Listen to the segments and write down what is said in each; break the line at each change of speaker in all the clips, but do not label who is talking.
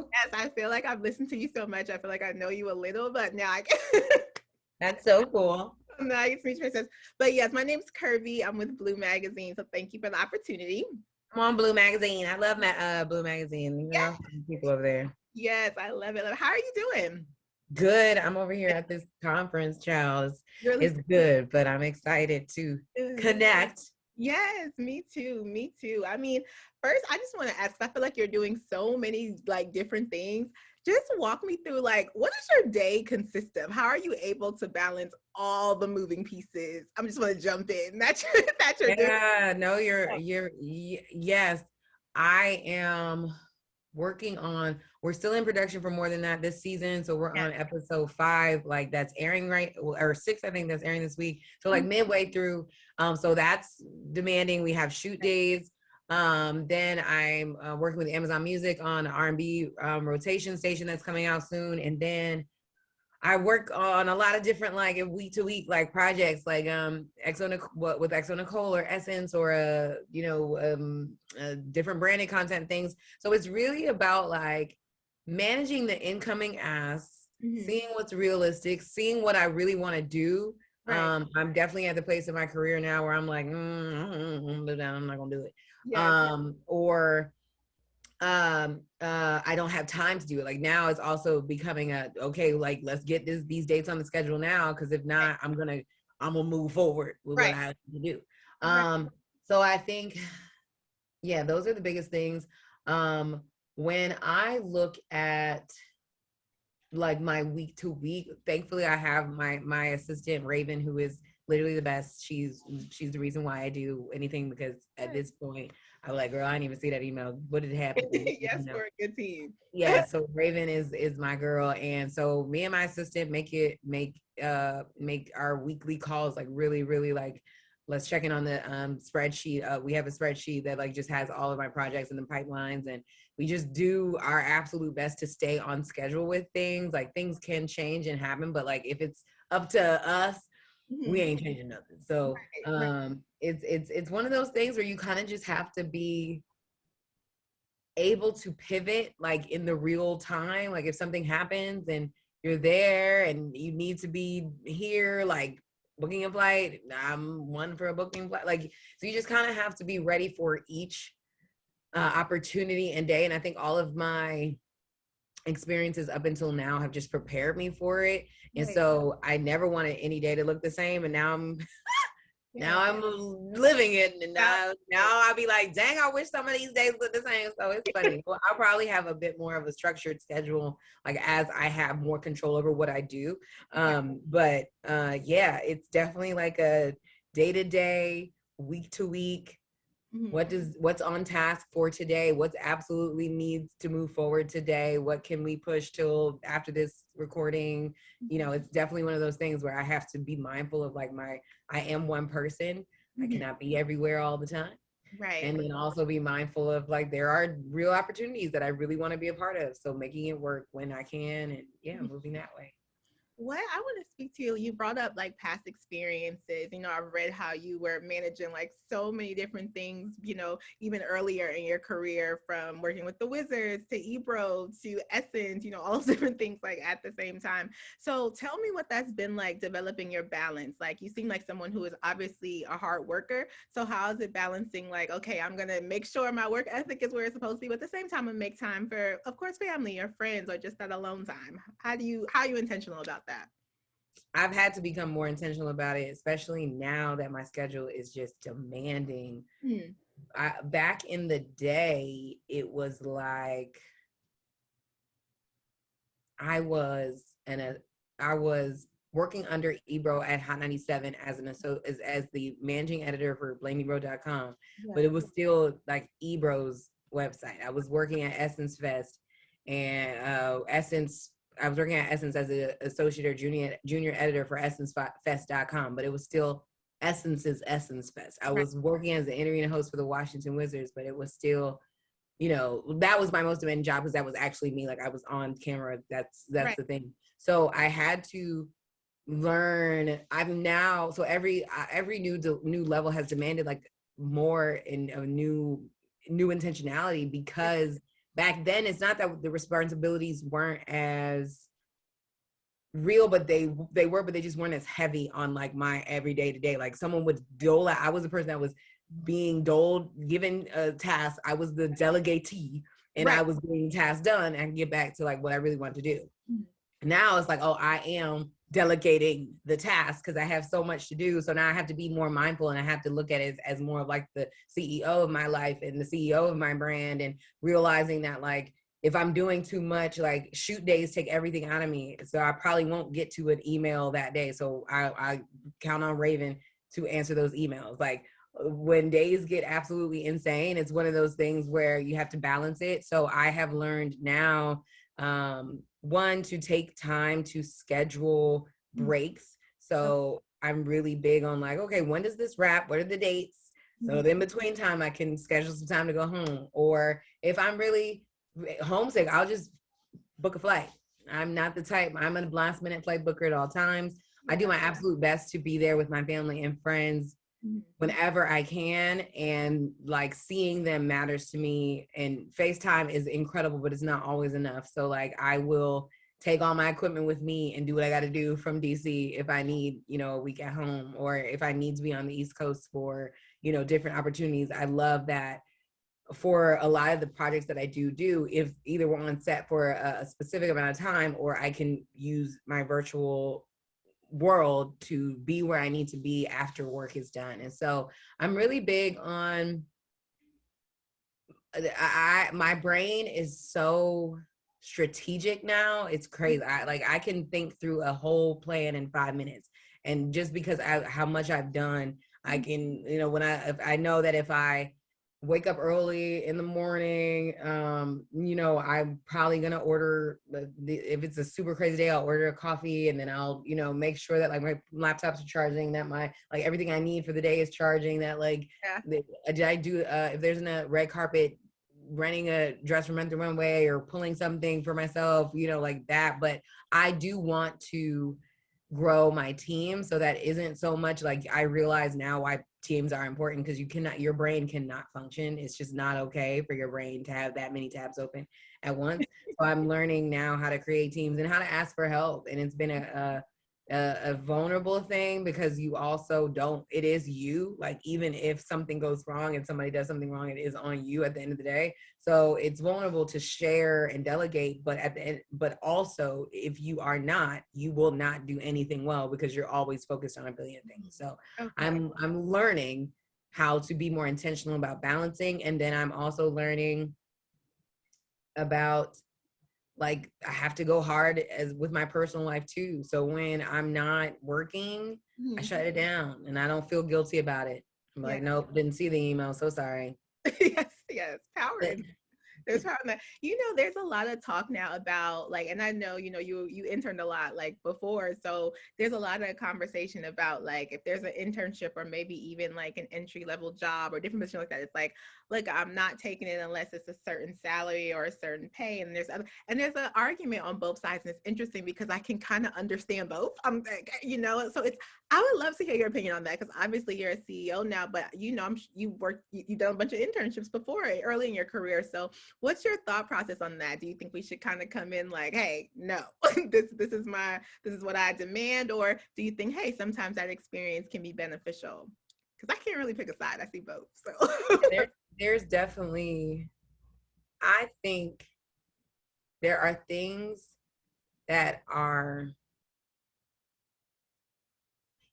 you?
Yes, I feel like I've listened to you so much. I feel like I know you a little, but now I can.
That's so cool.
Now I get to meet your sense. But yes, my name's Kirby. I'm with Bleu Magazine, so thank you for the opportunity.
I'm on Blue Magazine. I love Blue Magazine. You
Yes,
know, people over there.
yes, I love it. How are you doing?
Good. I'm over here at this conference, Charles.
Really
It's good, but I'm excited to
good.
connect.
Yes, me too. Me too. I mean, first, I just want to ask, I feel like you're doing so many like different things. Just walk me through like what does your day consist of? How are you able to balance all the moving pieces? I'm just want to jump in. That's your doing.
Yeah, no, yes. I am working on, we're still in production for More Than That this season. So we're
Yeah.
on episode 5, like that's airing or 6, I think that's airing this week. So like midway through. So that's demanding. We have shoot days. Then I'm working with Amazon Music on an R&B rotation station that's coming out soon. And then I work on a lot of different like week to week like projects like with Exo Nicole or Essence or different branded content things. So it's really about like managing the incoming asks, seeing what's realistic, seeing what I really want to do.
Right.
I'm definitely at the place in my career now where I'm like, I'm not gonna do it.
Yes.
Or I don't have time to do it. Like now it's also becoming okay, like let's get these dates on the schedule now, because if not, I'm gonna move forward with what
Right.
I have to do.
Right.
So I think, yeah, those are the biggest things. When I look at like my week to week, thankfully I have my assistant Raven, who is literally the best. She's the reason why I do anything, because at this point I'm like, girl, I didn't even see that email. What did happen?
Yes, for a good team.
Yeah, so Raven is my girl, and so me and my assistant make our weekly calls like really like, let's check in on the spreadsheet. We have a spreadsheet that like just has all of my projects in the pipelines, and we just do our absolute best to stay on schedule with things. Like things can change and happen, but like if it's up to us, we ain't changing nothing. So it's one of those things where you kind of just have to be able to pivot like in the real time. Like if something happens and you're there and you need to be here, like booking a flight, I'm one for a booking flight. Like, so you just kind of have to be ready for each opportunity and day. And I think all of my experiences up until now have just prepared me for it. And so I never wanted any day to look the same. And now I'm living it, and now I'll be like, dang, I wish some of these days look the same. So it's funny. Well, I'll probably have a bit more of a structured schedule, like as I have more control over what I do. But yeah, it's definitely like a day to day, week to week. What's on task for today? What's absolutely needs to move forward today? What can we push till after this recording? It's definitely one of those things where I have to be mindful of like I am one person. I cannot be everywhere all the time.
Right.
And then also be mindful of like, there are real opportunities that I really want to be a part of. So making it work when I can, and moving that way.
What I want to speak to you, you brought up like past experiences. I've read how you were managing like so many different things, even earlier in your career, from working with the Wizards to Ebro to Essence, all those different things like at the same time. So tell me what that's been like developing your balance. Like you seem like someone who is obviously a hard worker. So how is it balancing like, okay, I'm going to make sure my work ethic is where it's supposed to be, but at the same time, I make time for, of course, family or friends or just that alone time. How are you intentional about that?
I've had to become more intentional about it, especially now that my schedule is just demanding. Back in the day, it was like I was working under Ebro at Hot 97 as the managing editor for blameebro.com, but it was still like Ebro's website. I was working at Essence Fest, and I was working at Essence as an associate or junior editor for EssenceFest.com, but it was still Essence's Essence Fest. I was working as an interview host for the Washington Wizards, but it was still, that was my most demanding job, because that was actually me. Like I was on camera. That's the thing. So I had to learn. So every new level has demanded like more in a new intentionality, because back then it's not that the responsibilities weren't as real, but they were, but they just weren't as heavy on like my everyday to day. Like someone would dole out, I was the person that was being given a task. I was the delegatee, and
Right.
I was getting tasks done and get back to like what I really want to do. Now it's like, oh, I am delegating the task because I have so much to do. So now I have to be more mindful, and I have to look at it as more of like the CEO of my life and the CEO of my brand, and realizing that like if I'm doing too much, like shoot days take everything out of me. So I probably won't get to an email that day. So I count on Raven to answer those emails. Like when days get absolutely insane, it's one of those things where you have to balance it. So I have learned now, one, to take time to schedule breaks. So I'm really big on like, okay, when does this wrap? What are the dates? So then between time, I can schedule some time to go home. Or if I'm really homesick, I'll just book a flight. I'm not the type, I'm a last minute flight booker at all times. I do my absolute best to be there with my family and friends whenever I can. And like seeing them matters to me. And FaceTime is incredible, but it's not always enough. So like I will take all my equipment with me and do what I got to do from DC if I need, a week at home, or if I need to be on the East Coast for, different opportunities. I love that for a lot of the projects that I do, if either we're on set for a specific amount of time, or I can use my virtual world to be where I need to be after work is done. And so I'm really big on, my brain is so strategic now. It's crazy. I can think through a whole plan in 5 minutes. And just because how much I've done, I can, if I know that if I wake up early in the morning, I'm probably gonna order if it's a super crazy day, I'll order a coffee, and then I'll, make sure that like my laptops are charging, that my like everything I need for the day is charging, that like did I do if there's a red carpet, renting a dress from Rent the Runway or pulling something for myself, like that. But I do want to grow my team, so that isn't so much like, I realize now why teams are important, because your brain cannot function. It's just not okay for your brain to have that many tabs open at once. So I'm learning now how to create teams and how to ask for help. And it's been a vulnerable thing, because you also it is you, like even if something goes wrong and somebody does something wrong, it is on you at the end of the day. So it's vulnerable to share and delegate, but at the end, but also if you are not, you will not do anything well, because you're always focused on a billion things. So I'm learning how to be more intentional about balancing. And then I'm also learning about, like, I have to go hard as with my personal life too. So when I'm not working, I shut it down, and I don't feel guilty about it. I'm like, nope, didn't see the email, so sorry.
Yes, power. There's power in that. There's a lot of talk now about like, and I know, you interned a lot like before. So there's a lot of conversation about like, if there's an internship or maybe even like an entry level job or different position like that, it's like, look, I'm not taking it unless it's a certain salary or a certain pay. And there's an argument on both sides. And it's interesting because I can kind of understand both. So I would love to hear your opinion on that, because obviously you're a CEO now, but you've done a bunch of internships before early in your career. So what's your thought process on that? Do you think we should kind of come in like, hey, no, this is what I demand? Or do you think, hey, sometimes that experience can be beneficial? Because I can't really pick a side. I see both. So
there's definitely, I think there are things that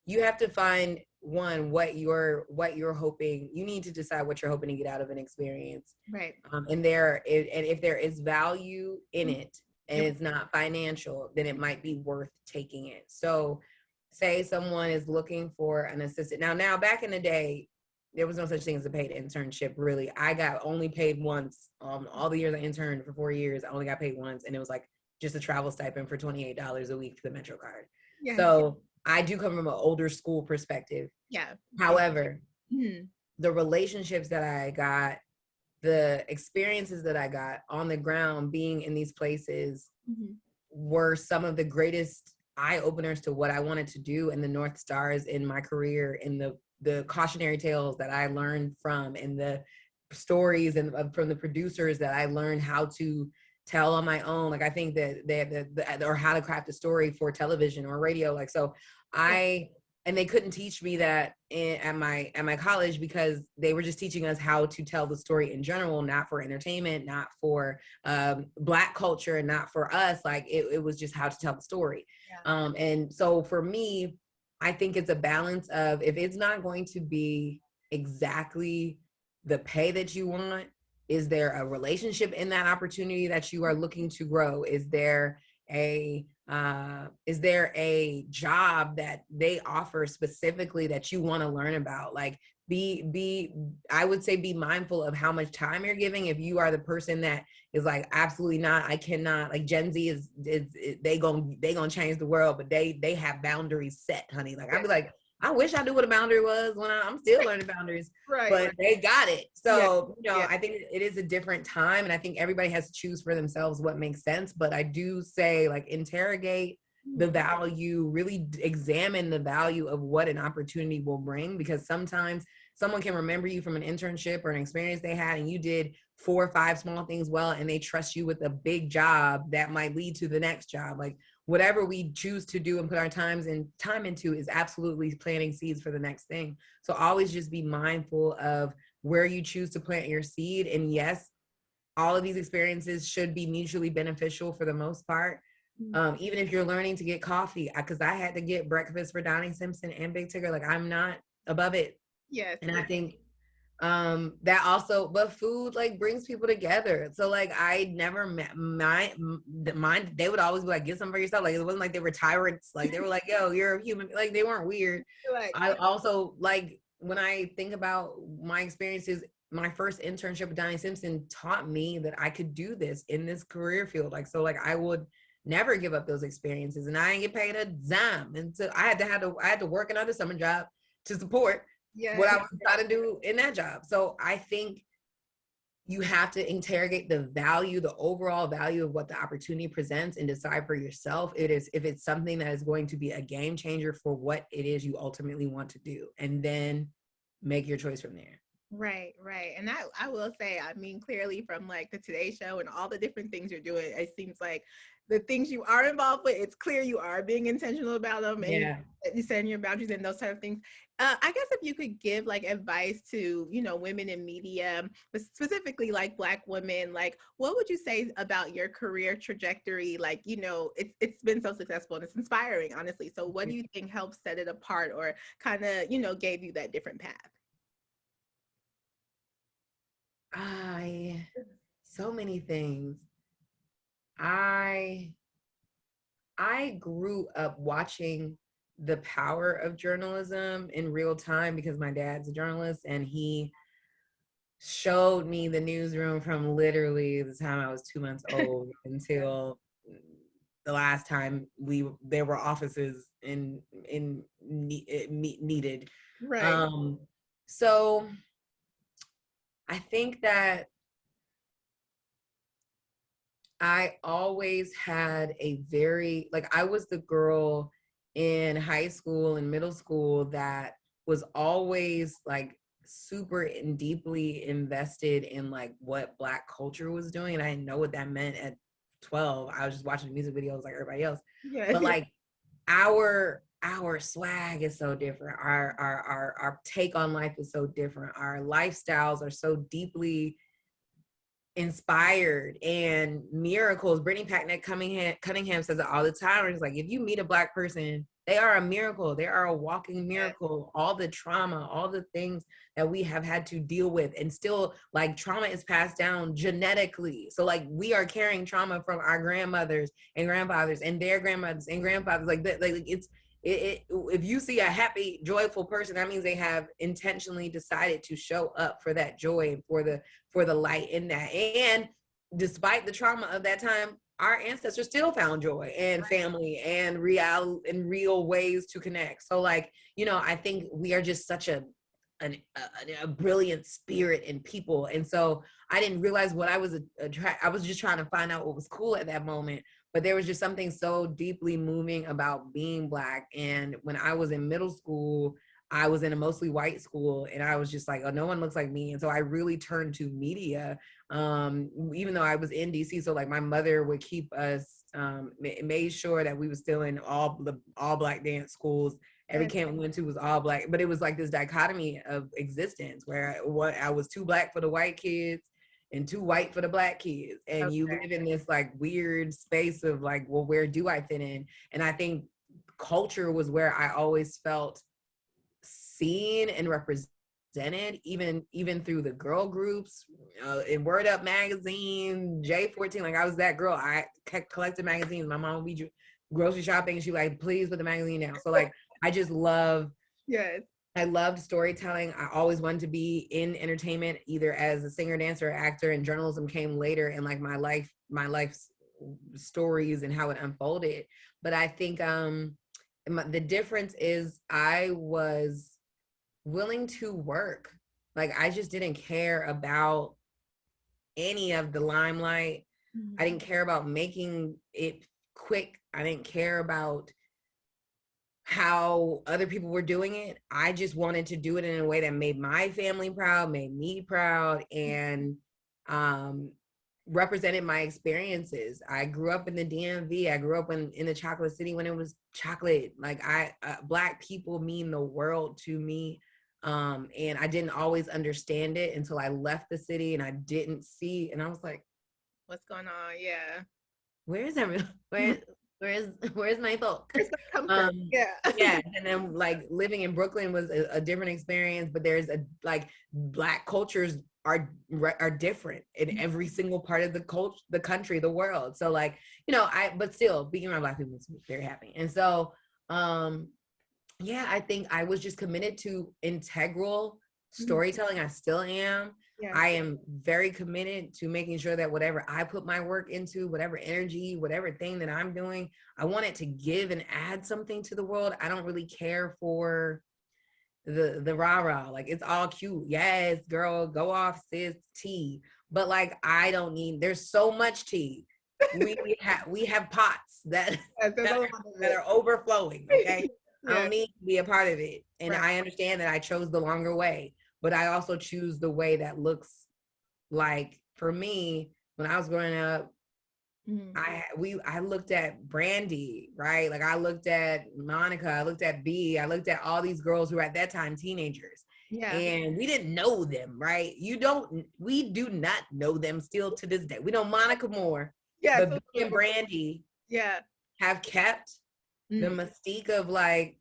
you have to find, one, what you're hoping. You need to decide what you're hoping to get out of an experience,
right?
And if there is value in it, and it's not financial, then it might be worth taking it. So say someone is looking for an assistant. Now back in the day, there was no such thing as a paid internship, really. I got only paid once. All the years I interned for 4 years, I only got paid once, and it was like just a travel stipend for $28 a week for the Metro card. Yeah. So I do come from an older school perspective.
Yeah.
However, the relationships that I got, the experiences that I got on the ground being in these places were some of the greatest eye openers to what I wanted to do, and the North Stars in my career, and the cautionary tales that I learned from, and the stories and from the producers that I learned how to tell on my own. Like I think that or how to craft a story for television or radio. Like so, and they couldn't teach me that at my college because they were just teaching us how to tell the story in general, not for entertainment, not for Black culture, and not for us. Like it was just how to tell the story. Yeah. And so for me, I think it's a balance of, if it's not going to be exactly the pay that you want, is there a relationship in that opportunity that you are looking to grow? Is there a job that they offer specifically that you want to learn about? Like I would say be mindful of how much time you're giving. If you are the person that is like, absolutely not, I cannot, like Gen Z is they gonna change the world, but they have boundaries set, honey. Like I'd be like, I wish I knew what a boundary was when I'm still learning boundaries, right? But they got it. So, I think it is a different time. And I think everybody has to choose for themselves what makes sense. But I do say, like, interrogate the value, really examine the value of what an opportunity will bring, because sometimes someone can remember you from an internship or an experience they had, and you did 4 or 5 small things well, and they trust you with a big job that might lead to the next job. Like, whatever we choose to do and put our time into is absolutely planting seeds for the next thing. So always just be mindful of where you choose to plant your seed. And yes, all of these experiences should be mutually beneficial for the most part. Even if you're learning to get coffee, because I had to get breakfast for Donnie Simpson and Big Tigger. Like, I'm not above it. Yes. And I think that also, but food like brings people together. So like I never met mine, they would always be like, get some for yourself. Like it wasn't like they were tyrants. Like they were like, yo, you're a human. Like they weren't weird. Like, I also, like, when I think about my experiences, my first internship with Donnie Simpson taught me that I could do this in this career field. Like, so like I would never give up those experiences, and I didn't get paid a dime. And so I had to work another summer job to support what I was trying to do in that job. So I think you have to interrogate the value, the overall value of what the opportunity presents, and decide for yourself if it's something that is going to be a game changer for what it is you ultimately want to do, and then make your choice from there.
Right. And I will say, I mean, clearly from like the Today Show and all the different things you're doing, it seems like the things you are involved with, it's clear you are being intentional about them, and you setting your boundaries and those type of things. I guess if you could give like advice to, women in media, but specifically like Black women, like what would you say about your career trajectory? Like, it's been so successful and it's inspiring, honestly. So what do you think helps set it apart, or kind of, gave you that different path?
So many things. I grew up watching the power of journalism in real time because my dad's a journalist, and he showed me the newsroom from literally the time I was 2 months old until the last time there were offices needed. Right. So I think that I always had a very, like, I was the girl in high school and middle school that was always like super and deeply invested in like what Black culture was doing. And I didn't know what that meant at 12. I was just watching music videos like everybody else. But like our swag is so different. Our take on life is so different. Our lifestyles are so deeply inspired and miracles. Brittany Packnett Cunningham says it all the time. It's like, if you meet a Black person, they are a miracle. They are a walking miracle. All the trauma, all the things that we have had to deal with, and still, like, trauma is passed down genetically. So like we are carrying trauma from our grandmothers and grandfathers and their grandmothers and grandfathers. Like that, like if you see a happy, joyful person, that means they have intentionally decided to show up for that joy and for the light in that. And despite the trauma of that time, our ancestors still found joy and family and real ways to connect. So like, I think we are just such a brilliant spirit and people. And so I didn't realize what I was I was just trying to find out what was cool at that moment. But there was just something so deeply moving about being Black. And when I was in middle school, I was in a mostly white school, and I was just like, oh, no one looks like me. And so I really turned to media, even though I was in DC. So like my mother would keep us, made sure that we were still in all Black dance schools. Every camp we went to was all Black, but it was like this dichotomy of existence where I was too Black for the white kids and too white for the Black kids. And you live in this like weird space of like, well, where do I fit in? And I think culture was where I always felt seen and represented, even through the girl groups, in Word Up magazine, J14. Like I was that girl. I collected magazines. My mom would be grocery shopping, and she like, please put the magazine down. So like, I just love.
Yes.
I loved storytelling. I always wanted to be in entertainment, either as a singer, dancer, or actor, and journalism came later in like my life's stories and how it unfolded. But I think the difference is I was willing to work. Like I just didn't care about any of the limelight. I didn't care about making it quick. I didn't care about how other people were doing it. I just wanted to do it in a way that made my family proud, made me proud, and represented my experiences. I grew up in the DMV. I grew up in the chocolate city when it was chocolate. Like Black people mean the world to me. And I didn't always understand it until I left the city and I didn't see, and I was like,
what's going on? Yeah.
Where's everyone? Where's my folk?
Yeah.
Yeah. And then like living in Brooklyn was a different experience, but there's like Black cultures are different in every single part of the country, the world. So like, but still being around Black people makes me very happy. And so, yeah, I think I was just committed to integral storytelling. I still am. Yeah. I am very committed to making sure that whatever I put my work into, whatever energy, whatever thing that I'm doing, I want it to give and add something to the world. I don't really care for the rah-rah. Like, it's all cute. Yes, girl, go off, sis, tea. But like, I don't need, there's so much tea. We have pots that are overflowing, okay? Yeah. I don't need to be a part of it. And right. I understand that I chose the longer way, but I also choose the way that looks like, for me, when I was growing up, I looked at Brandy, right? Like I looked at Monica, I looked at B, I looked at all these girls who were at that time teenagers. Yeah. And we didn't know them, right? We do not know them still to this day. We know Monica more. Yeah. But B and Brandy have kept the mystique of like,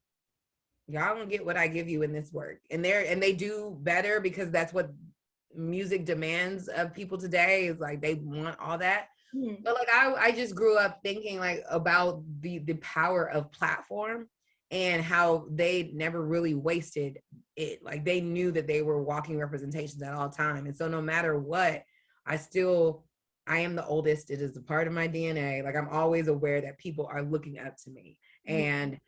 y'all don't get what I give you in this work. And they do better because that's what music demands of people today, is like they want all that. But like I just grew up thinking like about the power of platform and how they never really wasted it. Like they knew that they were walking representations at all time. And so no matter what, I am the oldest. It is a part of my DNA. Like I'm always aware that people are looking up to me. And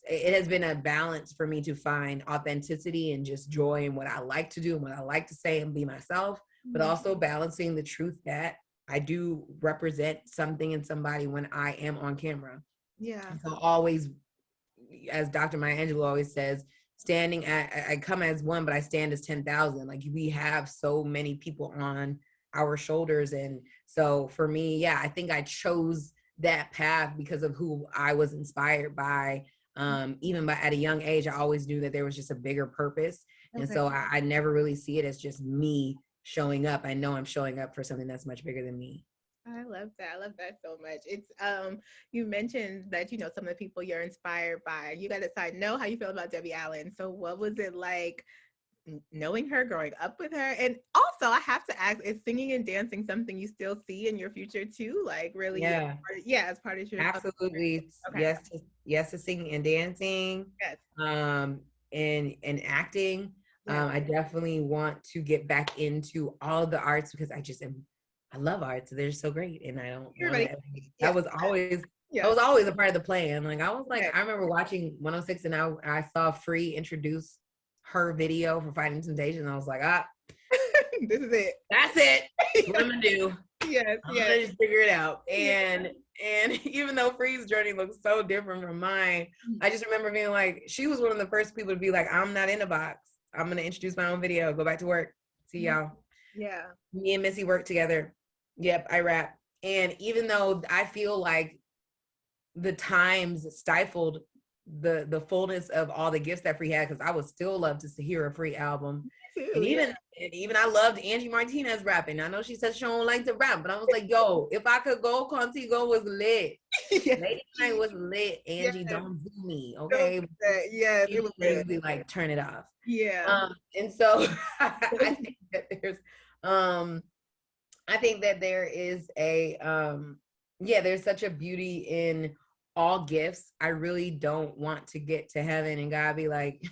it has been a balance for me to find authenticity and just joy in what I like to do and what I like to say and be myself, but also balancing the truth that I do represent something in somebody when I am on camera. Yeah. So always, as Dr. Maya Angelou always says, I come as one, but I stand as 10,000. Like we have so many people on our shoulders. And so for me, yeah, I think I chose that path because of who I was inspired by. Even at a young age, I always knew that there was just a bigger purpose. Okay. And so I never really see it as just me showing up. I know I'm showing up for something that's much bigger than me.
I love that. I love that so much. It's you mentioned that some of the people you're inspired by. You got to know how you feel about Debbie Allen. So what was it like knowing her, growing up with her? And also I have to ask, is singing and dancing something you still see in your future too? Like really? Yeah, as part of your
absolutely. Okay. Yes to singing and dancing. Yes. And acting. Yeah. I definitely want to get back into all the arts because I love arts. They're so great. And I don't that was always a part of the plan. Like I was like, I remember watching 106 and I saw Free introduce her video for Fighting Temptation. And I was like, this is it. That's it. What I'm gonna do.
Yes,
I'm
yes.
gonna just figure it out. And even though Free's journey looks so different from mine, I just remember being like, she was one of the first people to be like, I'm not in a box. I'm gonna introduce my own video, go back to work. See y'all.
Yeah.
Me and Missy work together. Yep, I rap. And even though I feel like the times stifled the fullness of all the gifts that Free had, because I would still love to hear a Free album.
Too,
And
yeah.
even I loved Angie Martinez rapping. I know she said she don't like to rap, but I was like, yo, if I could go, Contigo was lit.
Yes.
Lady Night was lit. Angie,
Yes.
don't do me, okay?
Yes,
She
it was
made
good.
me like turn it off.
Yeah.
And so I think that there's I think that there is a yeah, there's such a beauty in all gifts. I really don't want to get to heaven and God be like,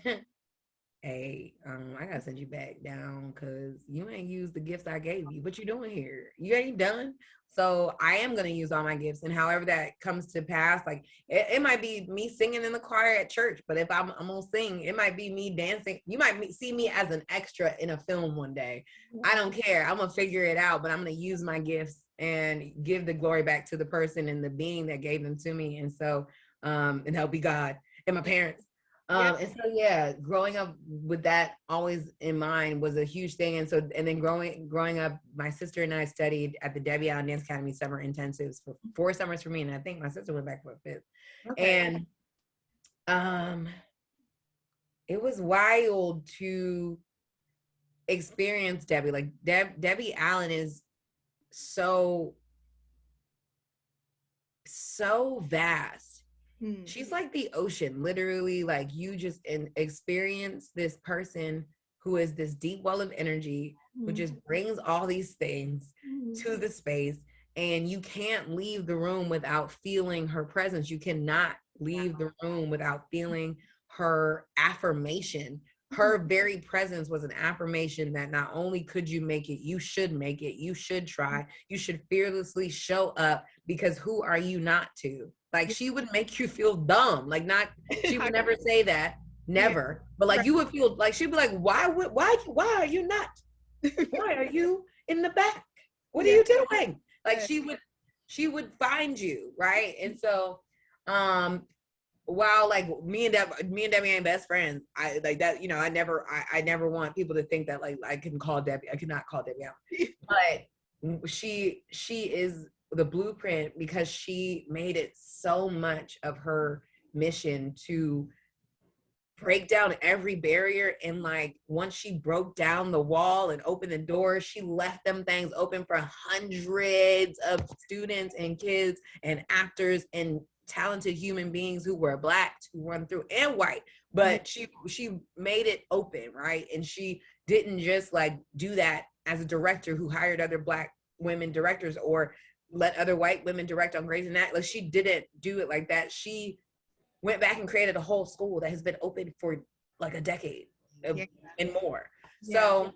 hey, I gotta send you back down because you ain't used the gifts I gave you. What you doing here? You ain't done. So I am gonna use all my gifts, and however that comes to pass, like it might be me singing in the choir at church, but if I'm gonna sing, it might be me dancing. You might see me as an extra in a film one day. I don't care. I'm gonna figure it out, but I'm gonna use my gifts and give the glory back to the person and the being that gave them to me. And so, and help be God and my parents. And so yeah, growing up with that always in mind was a huge thing. And so, and then growing up, my sister and I studied at the Debbie Allen Dance Academy summer intensives for 4 summers for me, and I think my sister went back for a 5th. Okay. And it was wild to experience Debbie. Like Debbie Allen is so vast. She's like the ocean, literally. Like you just experience this person who is this deep well of energy, who just brings all these things to the space, and you can't leave the room without feeling her presence. You cannot leave the room without feeling her affirmation. Her very presence was an affirmation that not only could you make it, you should make it, you should try, you should fearlessly show up, because who are you not to? Like she would make you feel dumb. Like not, she would never say that, never. But like you would feel like she'd be like, why are you not? Why are you in the back? What are you doing? Like she would find you, right? And so while like me and Debbie ain't best friends, I like that, you know, I never want people to think that like I could not call Debbie out. But she is the blueprint because she made it so much of her mission to break down every barrier. And like once she broke down the wall and opened the door, she left them things open for hundreds of students and kids and actors and talented human beings who were Black, who run through, and white. But she made it open, right? And she didn't just like do that as a director who hired other Black women directors or let other white women direct on Grey's Anatomy. Like she didn't do it like that. She went back and created a whole school that has been open for like a decade and more. So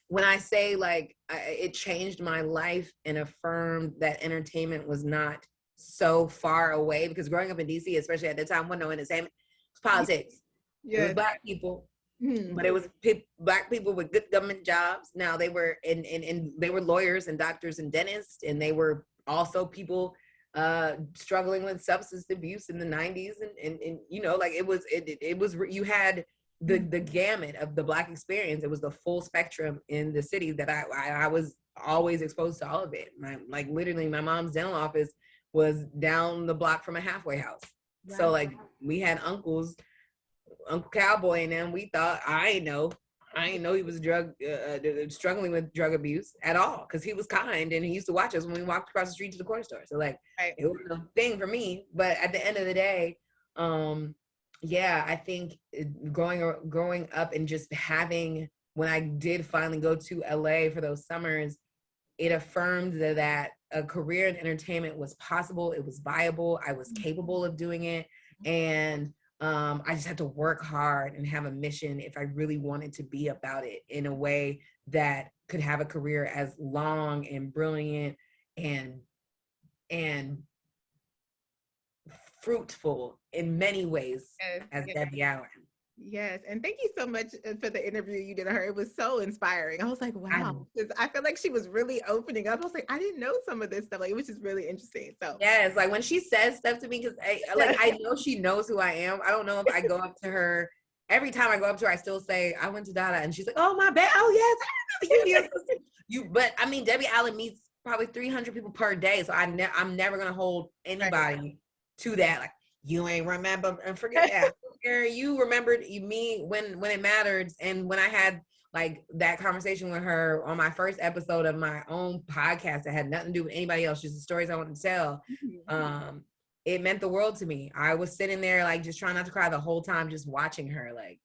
when I say like it changed my life and affirmed that entertainment was not so far away, because growing up in DC, especially at the time, wasn't no entertainment, it was politics. It was Black people, but it was Black people with good government jobs. Now they were and they were lawyers and doctors and dentists, and they were also people struggling with substance abuse in the 90s, and you know, like it was you had the gamut of the Black experience. It was the full spectrum in the city that I was always exposed to all of it. Like literally my mom's dental office was down the block from a halfway house. Right. So like we had Uncle Cowboy and them. We thought I ain't know he was struggling with drug abuse at all, because he was kind and he used to watch us when we walked across the street to the corner store. So like it was a thing for me. But at the end of the day, I think growing up and just having, when I did finally go to LA for those summers, it affirmed that a career in entertainment was possible. It was viable. I was capable of doing it. And I just had to work hard and have a mission if I really wanted to be about it in a way that could have a career as long and brilliant and fruitful in many ways as Debbie Allen.
Yes, and thank you so much for the interview you did of her. It was so inspiring. I was like,
I
wow, 'cause I feel like she was really opening up. I was like, I didn't know some of this stuff. Like, it was just really interesting. So,
Yes, like when she says stuff to me, because I know she knows who I am. I don't know if I go up to her. Every time I go up to her, I still say, I went to Dada. And she's like, oh, my bad. Oh, yes, I remember you. But I mean, Debbie Allen meets probably 300 people per day. So I'm never going to hold anybody to that. Like, you ain't remember and forget that. You remembered me when it mattered. And when I had like that conversation with her on my first episode of my own podcast that had nothing to do with anybody else, just the stories I want to tell. It meant the world to me. I was sitting there like just trying not to cry the whole time, just watching her. Like,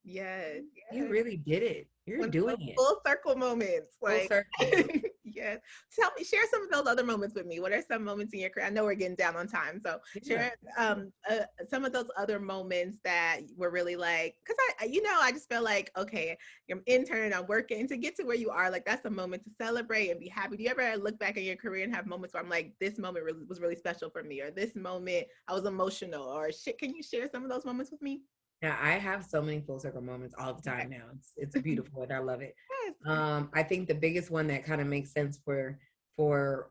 yes,
you really did it. You're doing it.
Full circle moments. Like,
full circle.
Yes. Share some of those other moments with me. What are some moments in your career? I know we're getting down on time, so share some of those other moments that were really like, because I just feel like, okay, you're an intern, I'm working to get to where you are. Like, that's a moment to celebrate and be happy. Do you ever look back at your career and have moments where I'm like, this moment was really special for me, or this moment I was emotional, or shit? Can you share some of those moments with me?
Yeah, I have so many full circle moments all the time now. It's beautiful and I love it.
Yes.
I think the biggest one that kind of makes sense for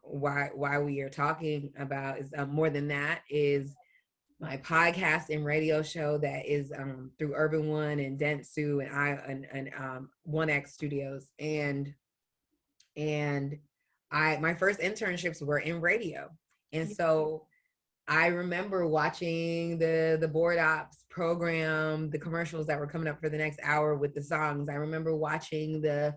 why we are talking about is more than that is my podcast and radio show that is through Urban One and Densu and 1X Studios and my first internships were in radio, and so I remember watching the board ops program, the commercials that were coming up for the next hour with the songs. I remember watching the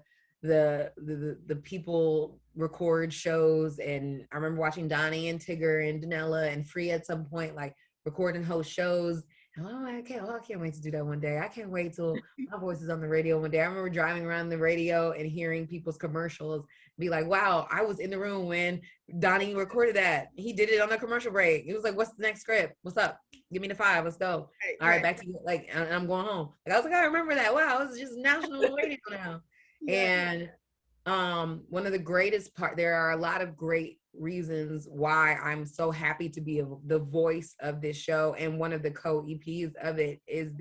people record shows, and I remember watching Donnie and Tigger and Danella and Free at some point, like record and host shows. Oh, I can't wait to do that one day. I can't wait till my voice is on the radio one day. I remember driving around the radio and hearing people's commercials, be like, wow, I was in the room when Donnie recorded that. He did it on a commercial break. It was like, what's the next script? What's up? Give me the 5. Let's go. All right, back to you. Like, and I'm going home. Like, I was like, I remember that. Wow, it's just national radio now. And one of the greatest there are a lot of great reasons why I'm so happy to be the voice of this show, and one of the co-EPs of it is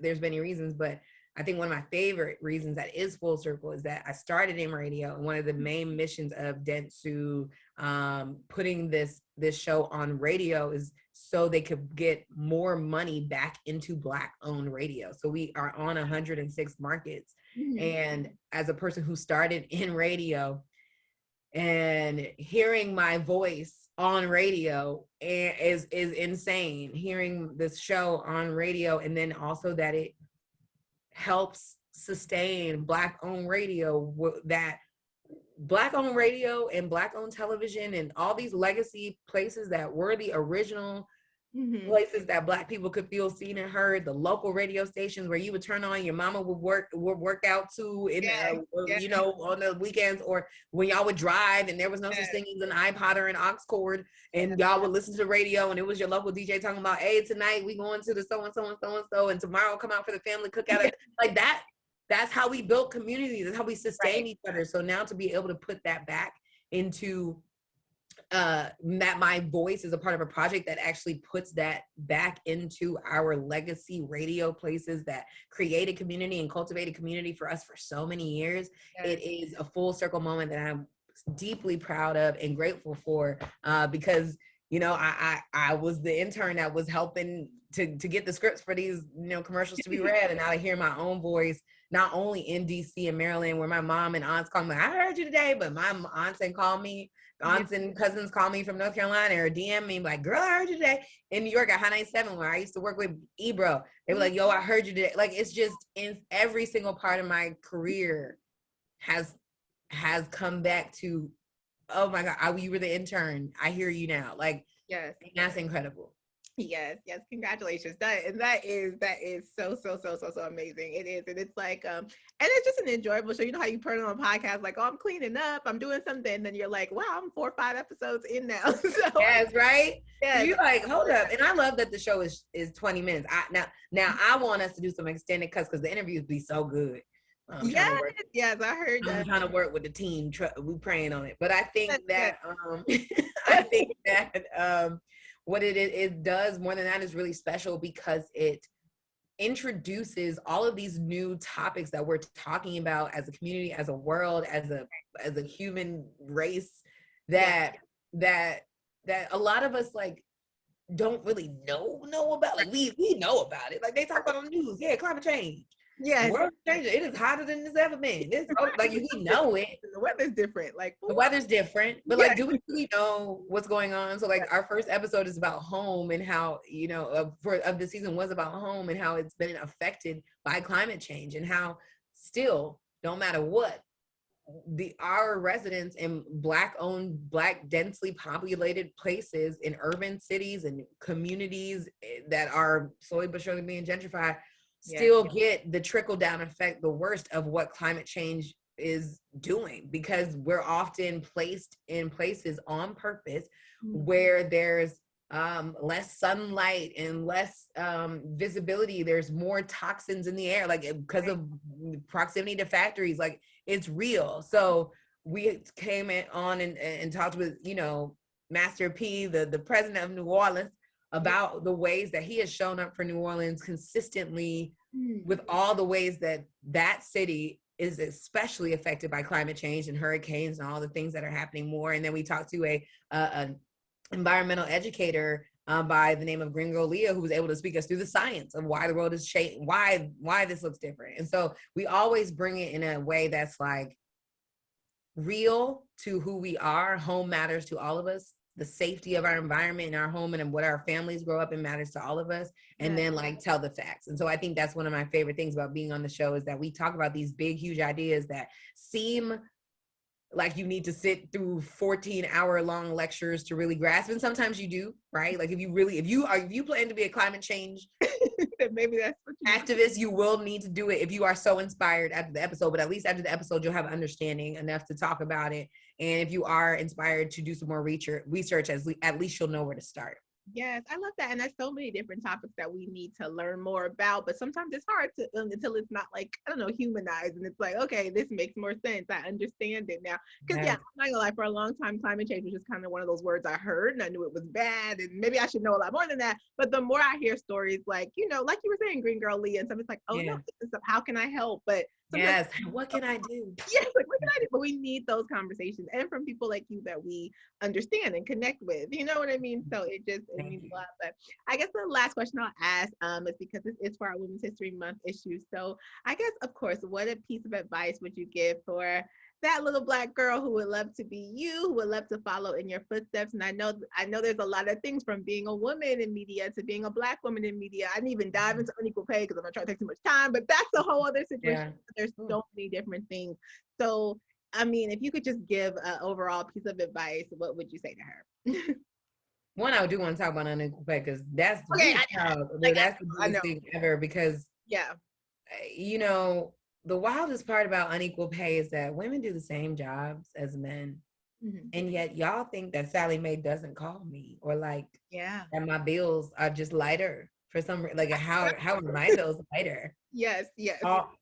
there's many reasons, but I think one of my favorite reasons that is full circle is that I started in radio, and one of the main missions of Densu putting this show on radio is so they could get more money back into Black owned radio. So we are on 106 markets. And as a person who started in radio and hearing my voice on radio is insane. Hearing this show on radio, and then also that it helps sustain Black owned radio, that Black owned radio and Black owned television and all these legacy places that were the original places that Black people could feel seen and heard, the local radio stations where you would turn on, your mama would work out to in you know, on the weekends, or when y'all would drive and there was no such thing as an iPod or an aux cord, and y'all would listen to the radio and it was your local DJ talking about, hey, tonight we going to the so and so and so and so, and tomorrow come out for the family cookout. Like that. That's how we built communities. That's how we sustain each other. So now to be able to put that back into that my voice is a part of a project that actually puts that back into our legacy radio places that created community and cultivated community for us for so many years. It is a full circle moment that I'm deeply proud of and grateful for, because you know, I was the intern that was helping to get the scripts for these, you know, commercials to be read, and now I hear my own voice not only in DC and Maryland, where my mom and aunts call me, I heard you today, but my aunts and call me, aunts and cousins call me from North Carolina or DM me like, girl, I heard you today. In New York at High 97, where I used to work with Ebro, they were like, yo, I heard you today. Like, it's just in every single part of my career has come back to, oh my God, you were the intern. I hear you now. Like, that's incredible.
Yes, congratulations. That is so amazing. It is, and it's like and it's just an enjoyable show. You know how you put it on a podcast, like, oh, I'm cleaning up, I'm doing something, and then you're like, wow, I'm 4 or 5 episodes in now. So,
yes, right. Yeah, you're like, hold up. And I love that the show is 20 minutes. Now I want us to do some extended cuts because the interviews be so good.
Yes, I heard that.
I'm trying to work with the team. We praying on it, but I think that I think that what it does more than that is really special because it introduces all of these new topics that we're talking about as a community, as a world, as a human race, that that that a lot of us like don't really know about. Like we know about it. Like they talk about on the news. Yeah, climate change. The
Yes.
world changing. It is hotter than it's ever been. It's like we know it.
The weather's different. Like
The weather's different, but
yeah.
like, do we really know what's going on? So like, our first episode is about home and how, you know, of the season was about home and how it's been affected by climate change, and how still, no matter what, our residents in Black-owned, Black densely populated places in urban cities and communities that are slowly but surely being gentrified still get the trickle down effect, the worst of what climate change is doing, because we're often placed in places on purpose where there's less sunlight and less visibility. There's more toxins in the air, like because of proximity to factories. Like, it's real. So we came on and talked with, you know, Master P, the president of New Orleans, about the ways that he has shown up for New Orleans consistently, with all the ways that that city is especially affected by climate change and hurricanes and all the things that are happening more. And then we talked to an environmental educator by the name of Gringo Leah, who was able to speak us through the science of why the world is changing, why this looks different. And so we always bring it in a way that's like real to who we are. Home matters to all of us. The safety of our environment and our home and what our families grow up in matters to all of us. And then like tell the facts. And so I think that's one of my favorite things about being on the show, is that we talk about these big, huge ideas that seem like you need to sit through 14-hour-long lectures to really grasp. And sometimes you do, right? Like if you plan to be a climate change
maybe that's what
activist, you will need to do it if you are so inspired after the episode. But at least after the episode, you'll have understanding enough to talk about it. And if you are inspired to do some more research, at least you'll know where to start.
Yes, I love that. And there's so many different topics that we need to learn more about, but sometimes it's hard to until it's not like, I don't know, humanized. And it's like, okay, this makes more sense. I understand it now. Because I'm not gonna lie, for a long time, climate change was just kind of one of those words I heard and I knew it was bad. And maybe I should know a lot more than that. But the more I hear stories like, you know, like you were saying, Green Girl Leah and stuff, it's like, oh no, how can I help? But
yes, what can I do?
Yes, like what can I do? But we need those conversations, and from people like you that we understand and connect with. You know what I mean? So it means a lot. But I guess the last question I'll ask is because this is for our Women's History Month issue. So I guess, of course, what a piece of advice would you give for that little Black girl who would love to be you, who would love to follow in your footsteps? And I know there's a lot of things, from being a woman in media to being a Black woman in media. I didn't even dive into unequal pay because I'm not trying to take too much time, but that's a whole other situation. There's so many different things. So, I mean, if you could just give an overall piece of advice, what would you say to her?
One, I do want to talk about unequal pay, because that's
that's
the biggest thing ever. Because you know, the wildest part about unequal pay is that women do the same jobs as men. And yet y'all think that Sally Mae doesn't call me, or like that my bills are just lighter for some reason. Like how are my bills lighter?
Yes.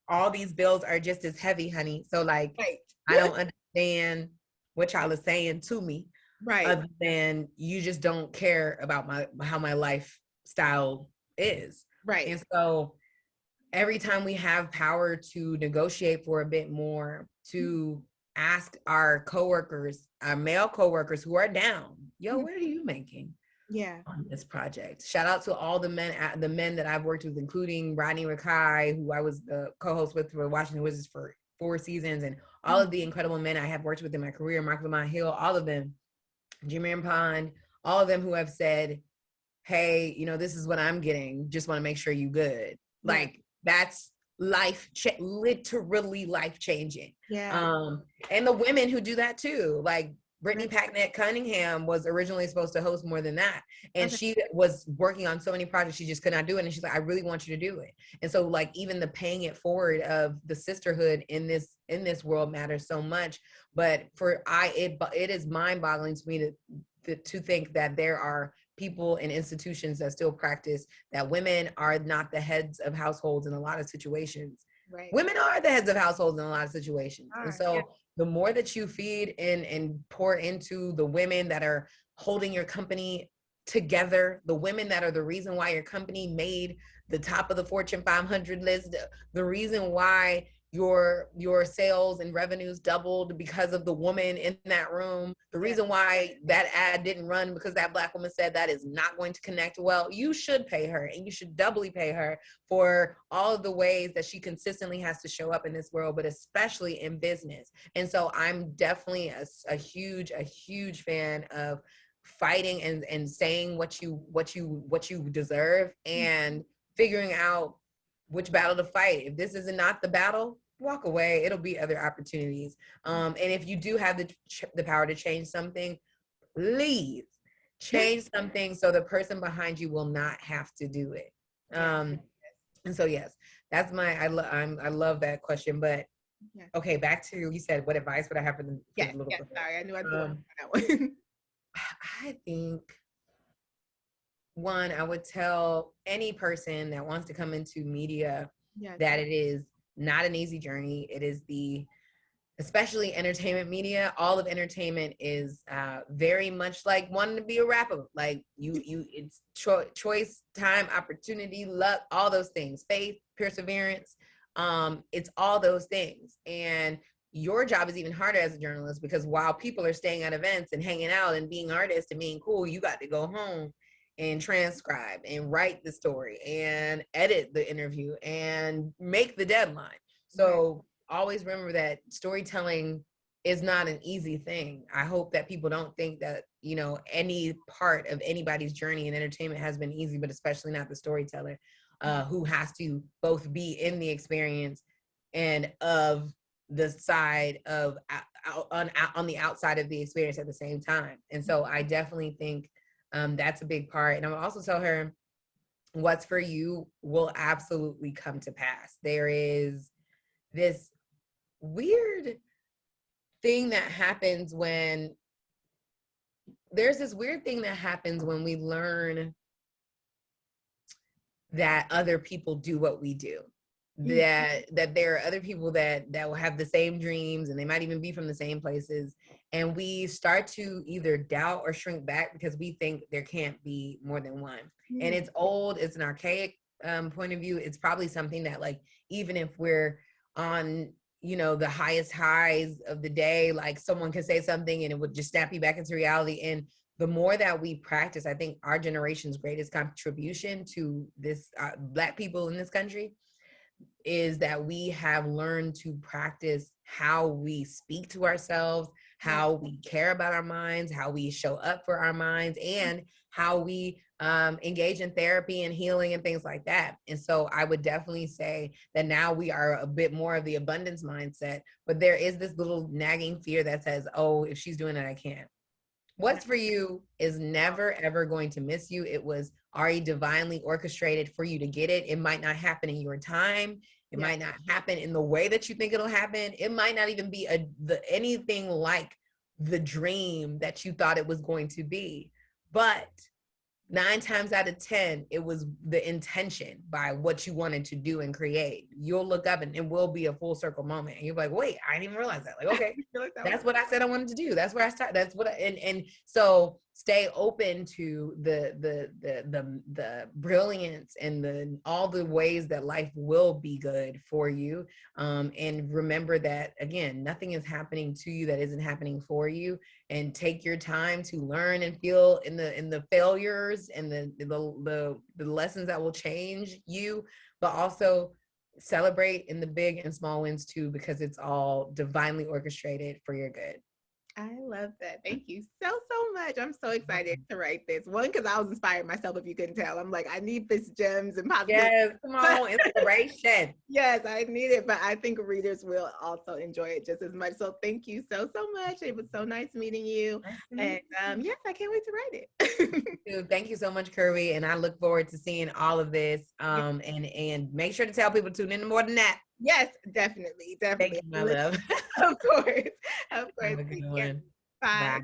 All these bills are just as heavy, honey. So like I don't understand what y'all are saying to me.
Right.
Other than you just don't care about how my lifestyle is.
Right.
And so every time we have power to negotiate for a bit more, to ask our coworkers, our male coworkers who are down, yo, what are you making on this project? Shout out to all the men that I've worked with, including Rodney Rakai, who I was the co-host with for Washington Wizards for 4 seasons, and all of the incredible men I have worked with in my career, Mark Lamont Hill, all of them, Jimmy Pond, all of them who have said, hey, you know, this is what I'm getting. Just want to make sure you good. Like, that's literally life changing. And the women who do that too, like Brittany Packnett Cunningham was originally supposed to host more than that, and she was working on so many projects she just could not do it, and she's like, I really want you to do it. And so like even the paying it forward of the sisterhood in this world matters so much. But it is mind-boggling to me to think that there are people and institutions that still practice that women are not the heads of households in a lot of situations. Women are the heads of households in a lot of situations. And so the more that you feed and pour into the women that are holding your company together, the women that are the reason why your company made the top of the Fortune 500 list, the reason why your sales and revenues doubled because of the woman in that room, the reason why that ad didn't run because that Black woman said that is not going to connect well, you should pay her, and you should doubly pay her for all of the ways that she consistently has to show up in this world, but especially in business. And so I'm definitely a huge fan of fighting and saying what you deserve, and figuring out which battle to fight. If this is not the battle, walk away. It'll be other opportunities. And if you do have the power to change something, leave. Change something so the person behind you will not have to do it. And so yes, that's I love that question. But okay, back to, you said, what advice would I have for the little girl?
Sorry, I knew I'd that one.
I think, one, I would tell any person that wants to come into media that it is not an easy journey. It is especially entertainment media. All of entertainment is very much like wanting to be a rapper. Like it's choice, time, opportunity, luck, all those things, faith, perseverance. It's all those things. And your job is even harder as a journalist, because while people are staying at events and hanging out and being artists and being cool, you got to go home and transcribe and write the story and edit the interview and make the deadline. So always remember that storytelling is not an easy thing. I hope that people don't think that, any part of anybody's journey in entertainment has been easy, but especially not the storyteller, who has to both be in the experience and of the side of on the outside of the experience at the same time. And so I definitely think that's a big part. And I will also tell her, what's for you will absolutely come to pass. There is this weird thing that happens when we learn that other people do what we do. That there are other people that will have the same dreams, and they might even be from the same places, and we start to either doubt or shrink back because we think there can't be more than one. And it's an archaic point of view. It's probably something that, like, even if we're on the highest highs of the day, like, someone could say something and it would just snap you back into reality. And the more that we practice, I think our generation's greatest contribution to this Black people in this country is that we have learned to practice how we speak to ourselves, how we care about our minds, how we show up for our minds, and how we engage in therapy and healing and things like that. And so I would definitely say that now we are a bit more of the abundance mindset, but there is this little nagging fear that says, oh, if she's doing it, I can't. What's for you is never, ever going to miss you. It was already divinely orchestrated for you to get it. It might not happen in your time. It might not happen in the way that you think it'll happen. It might not even be anything like the dream that you thought it was going to be. But 9 times out of 10, it was the intention by what you wanted to do and create. You'll look up and it will be a full circle moment. And you're like, wait, I didn't even realize that. Like, okay, that's what I said I wanted to do. That's where I started. That's what and so stay open to the brilliance and all the ways that life will be good for you. And remember that, again, nothing is happening to you that isn't happening for you. And take your time to learn and feel in the failures and the lessons that will change you, but also celebrate in the big and small wins too, because it's all divinely orchestrated for your good.
I love that. Thank you so much. I'm so excited to write this. One, because I was inspired myself, if you couldn't tell. I'm like, I need this gems and positive.
Yes, come on, inspiration.
Yes, I need it, but I think readers will also enjoy it just as much. So thank you so much. It was so nice meeting you. And yes, I can't wait to write
it. Thank you so much, Kirby. And I look forward to seeing all of this. And make sure to tell people to tune in more than that.
Yes, definitely.
Thank you, my love.
Of course.
Have a good one.
Bye.